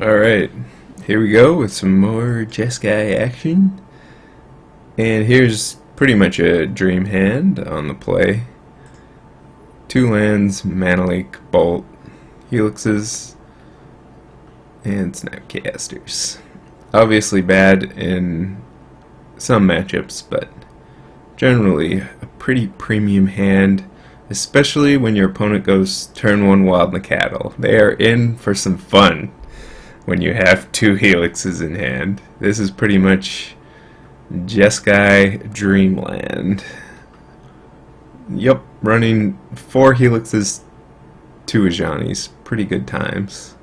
Alright, here we go with some more Jeskai action. And here's pretty much a dream hand on the play. 2 lands, Mana Leak, Bolt, Helixes, and Snapcasters. Obviously bad in some matchups, but generally a pretty premium hand, especially when your opponent goes turn 1 Wild Nacatl. They are in for some fun when you have 2 Helixes in hand. This is pretty much Jeskai Dreamland. Yup, running 4 Helixes, 2 Ajanis. Pretty good times.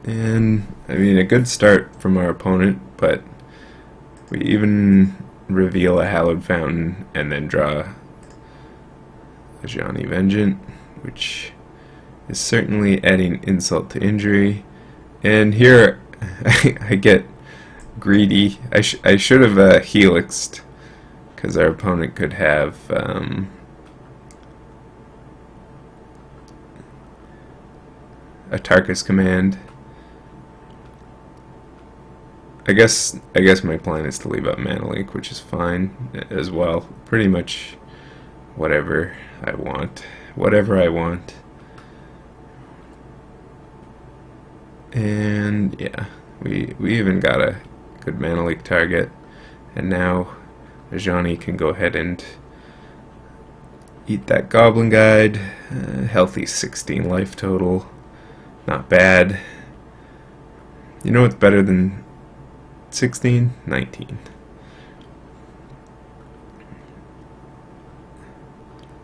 And, I mean, a good start from our opponent, but we even reveal a Hallowed Fountain and then draw Ajani Vengeant, which is certainly adding insult to injury. And here I get greedy. I should have helixed, because our opponent could have a Tarkus command. I guess my plan is to leave up Mana Leak, which is fine as well. Pretty much whatever I want. And yeah, we even got a good Mana Leak target, and now Ajani can go ahead and eat that Goblin Guide. Healthy 16 life total, not bad. You know what's better than 16? 19.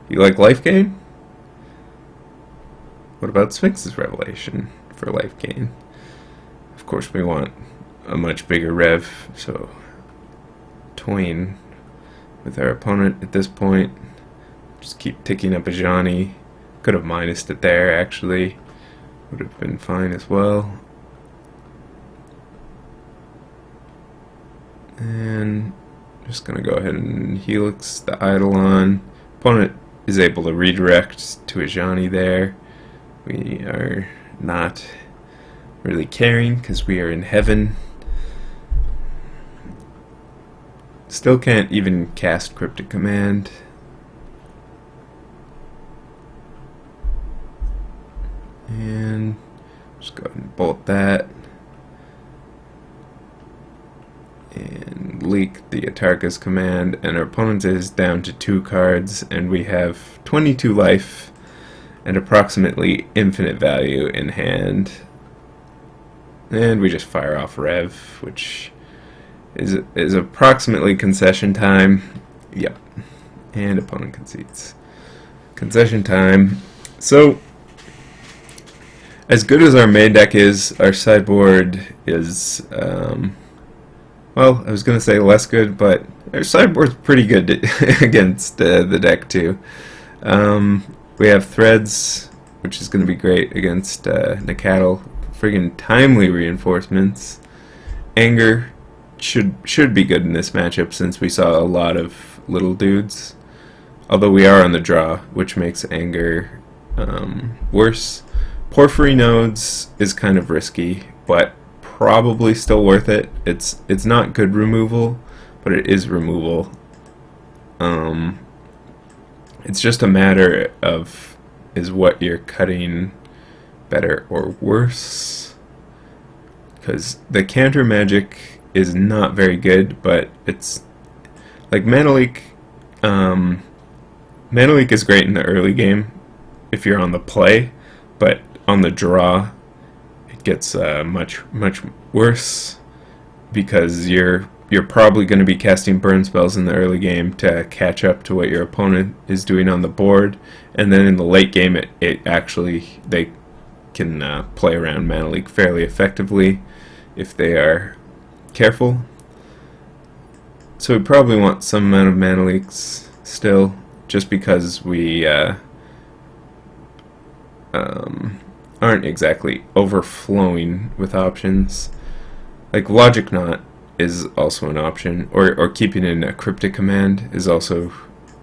You like life gain? What about Sphinx's Revelation for life gain? Of course we want a much bigger rev, so toying with our opponent at this point. Just keep ticking up Ajani. Could have minused it there, actually. Would have been fine as well. And just gonna go ahead and helix the Eidolon. Opponent is able to redirect to Ajani there. We are not really caring because we are in heaven. Still can't even cast Cryptic Command. And just go ahead and bolt that. And leak the Atarka's command, and our opponent is down to 2 cards, and we have 22 life and approximately infinite value in hand. And we just fire off Rev, which is approximately concession time. Yep. And opponent concedes. Concession time. So, as good as our main deck is, our sideboard is well, I was going to say less good, but our sideboard's pretty good against the deck too. We have Threads, which is going to be great against Nacatl. Friggin' timely reinforcements. Anger should be good in this matchup since we saw a lot of little dudes. Although we are on the draw, which makes Anger worse. Porphyry Nodes is kind of risky, but probably still worth it. It's not good removal, but it is removal. It's just a matter of, is what you're cutting better or worse? Because the counter magic is not very good, but it's like Mana Leak. Mana Leak is great in the early game if you're on the play, but on the draw it gets much worse, because you're probably going to be casting burn spells in the early game to catch up to what your opponent is doing on the board, and then in the late game they can play around Mana Leak fairly effectively if they are careful. So we probably want some amount of Mana Leaks still, just because we aren't exactly overflowing with options. Like Logic Knot is also an option, or keeping in a Cryptic Command is also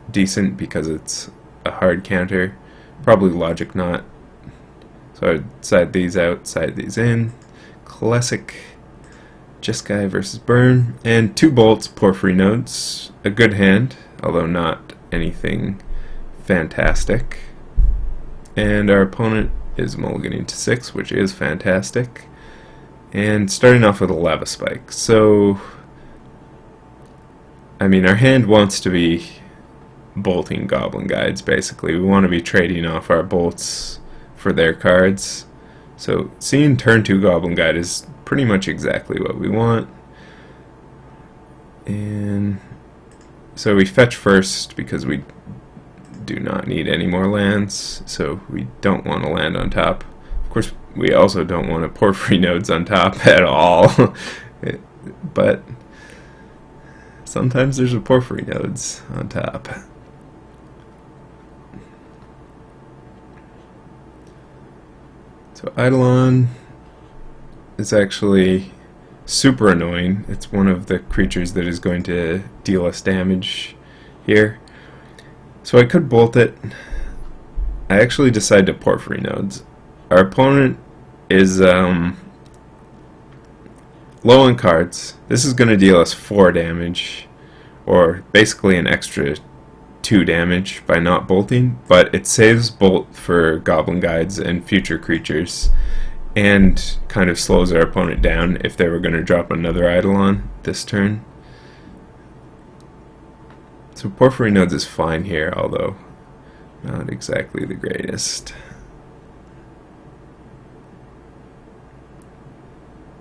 decent because it's a hard counter. Probably Logic Knot. So So I'd side these out, side these in. Classic Jeskai versus Burn. And 2 bolts, Porphyry Nodes. A good hand, although not anything fantastic. And our opponent is mulliganing to 6, which is fantastic. And starting off with a Lava Spike. So, I mean, our hand wants to be bolting Goblin Guides, basically. We want to be trading off our bolts for their cards. So, seeing turn 2 Goblin Guide is pretty much exactly what we want. And so we fetch first because we do not need any more lands, so we don't want to land on top. Of course, we also don't want to Porphyry Nodes on top at all. But sometimes there's a Porphyry Nodes on top. So Eidolon is actually super annoying. It's one of the creatures that is going to deal us damage here. So I could bolt it. I actually decide to Porphyry Nodes. Our opponent is low on cards. This is going to deal us 4 damage, or basically an extra 2 damage by not bolting, but it saves bolt for Goblin Guides and future creatures, and kind of slows our opponent down if they were going to drop another Eidolon this turn. So Porphyry Nodes is fine here, although not exactly the greatest.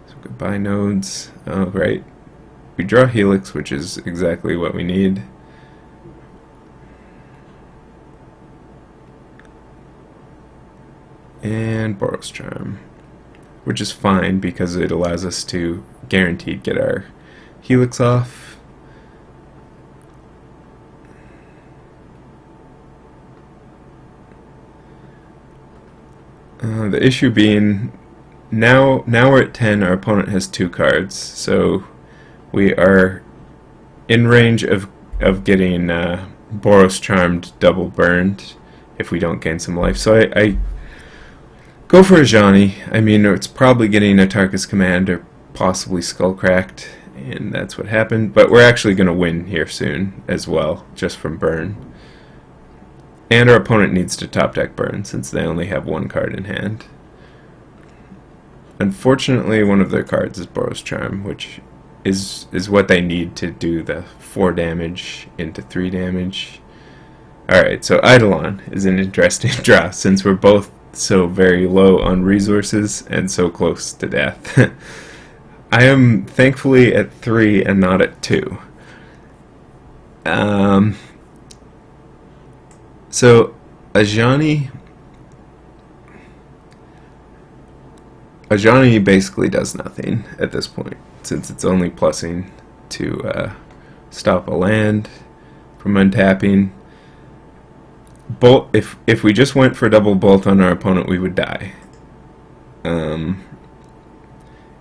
So goodbye nodes. Oh, right. We draw Helix, which is exactly what we need. And Boros Charm, which is fine because it allows us to guaranteed get our Helix off. The issue being, now we're at 10, our opponent has 2 cards, so we are in range of getting Boros Charmed double burned if we don't gain some life. So I go for a Ajani. I mean, it's probably getting a Atarka's Command or possibly Skullcracked, and that's what happened, but we're actually going to win here soon as well, just from burn. And our opponent needs to top deck burn since they only have 1 card in hand. Unfortunately, one of their cards is Boros Charm, which is what they need to do the 4 damage into 3 damage. Alright, so Eidolon is an interesting draw since we're both so very low on resources and so close to death. I am thankfully at 3 and not at 2. So Ajani basically does nothing at this point, since it's only plussing to stop a land from untapping. Bolt. If we just went for double bolt on our opponent, we would die.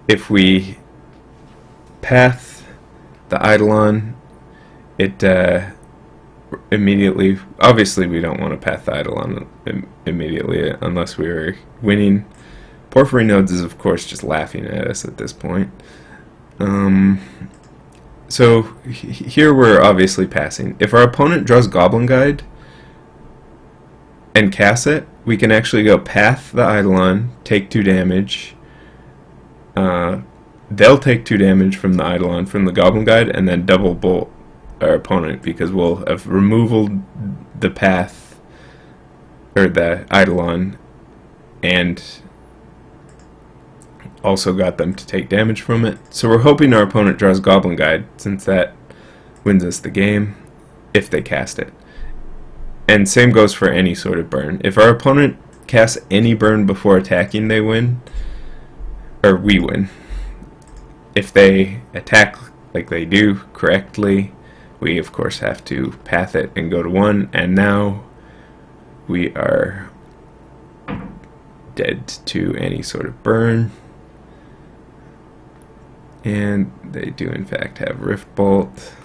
If we path the Eidolon, it immediately. Obviously, we don't want to path the Eidolon immediately unless we were winning. Porphyry Nodes is, of course, just laughing at us at this point. So here we're obviously passing. If our opponent draws Goblin Guide and casts it, we can actually go path the Eidolon, take 2 damage. They'll take 2 damage from the Eidolon, from the Goblin Guide, and then double bolt our opponent because we'll have removed the path, or the Eidolon, and also got them to take damage from it. So we're hoping our opponent draws Goblin Guide, since that wins us the game, if they cast it. And same goes for any sort of burn. If our opponent casts any burn before attacking, they win, or we win. If they attack like they do correctly, we of course have to path it and go to 1, and now we are dead to any sort of burn. And they do in fact have Rift Bolt.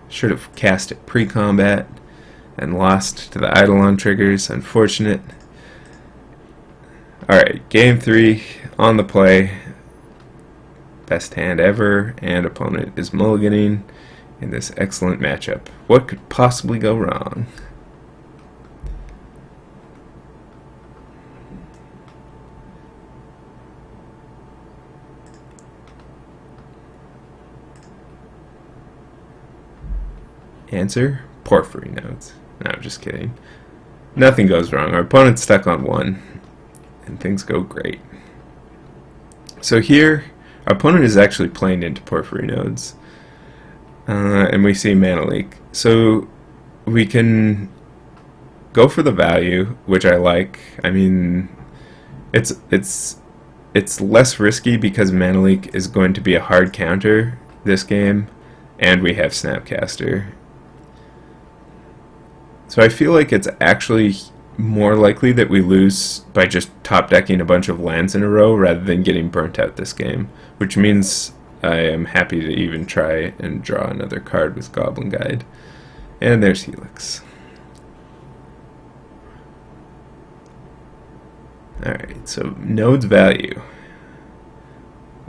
Should have cast it pre-combat and lost to the Eidolon triggers. Unfortunate. Alright, game 3 on the play. Best hand ever, and opponent is mulliganing in this excellent matchup. What could possibly go wrong? Answer, porphyry nodes. No, I'm just kidding. Nothing goes wrong. Our opponent's stuck on 1, and things go great. So here, our opponent is actually playing into porphyry nodes, and we see mana leak. So we can go for the value, which I like. I mean, it's less risky because mana leak is going to be a hard counter this game, and we have Snapcaster. So I feel like it's actually more likely that we lose by just top decking a bunch of lands in a row rather than getting burnt out this game, which means I am happy to even try and draw another card with Goblin Guide. And there's Helix. Alright, so node's value.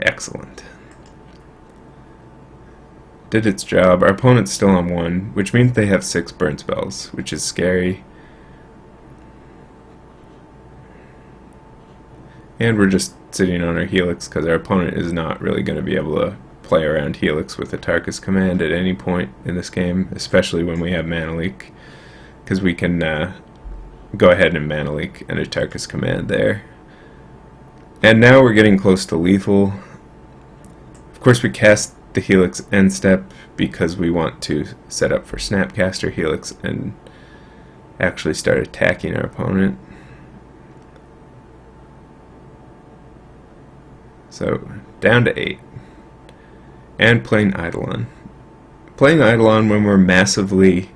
Excellent. Did its job. Our opponent's still on 1, which means they have 6 burn spells, which is scary. And we're just sitting on our Helix because our opponent is not really going to be able to play around Helix with Atarka's Command at any point in this game, especially when we have Mana Leak, because we can go ahead and Mana Leak and Atarka's Command there. And now we're getting close to lethal. Of course we cast the Helix end step because we want to set up for Snapcaster Helix and actually start attacking our opponent. So down to 8 and playing Eidolon. Playing Eidolon when we're massively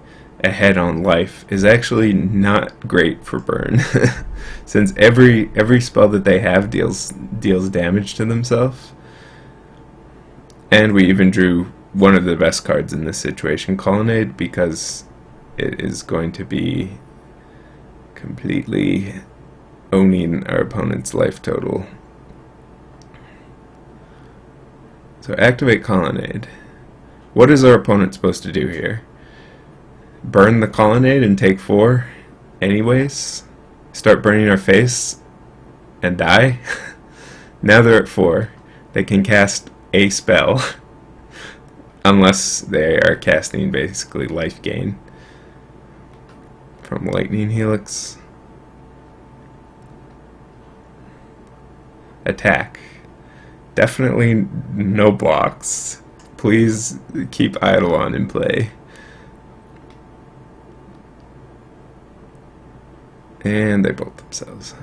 ahead on life is actually not great for burn since every spell that they have deals damage to themselves. And we even drew one of the best cards in this situation, Colonnade, because it is going to be completely owning our opponent's life total. So activate Colonnade. What is our opponent supposed to do here? Burn the Colonnade and take 4 anyways? Start burning our face and die? Now they're at 4. They can cast a spell unless they are casting basically life gain from Lightning Helix. Attack. Definitely no blocks. Please keep Eidolon in play. And they bolt themselves.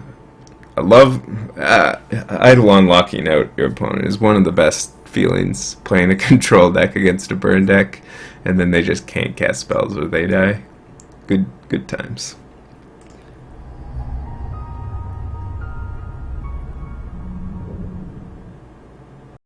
I love Eidolon locking out your opponent is one of the best feelings, playing a control deck against a burn deck and then they just can't cast spells or they die. Good times.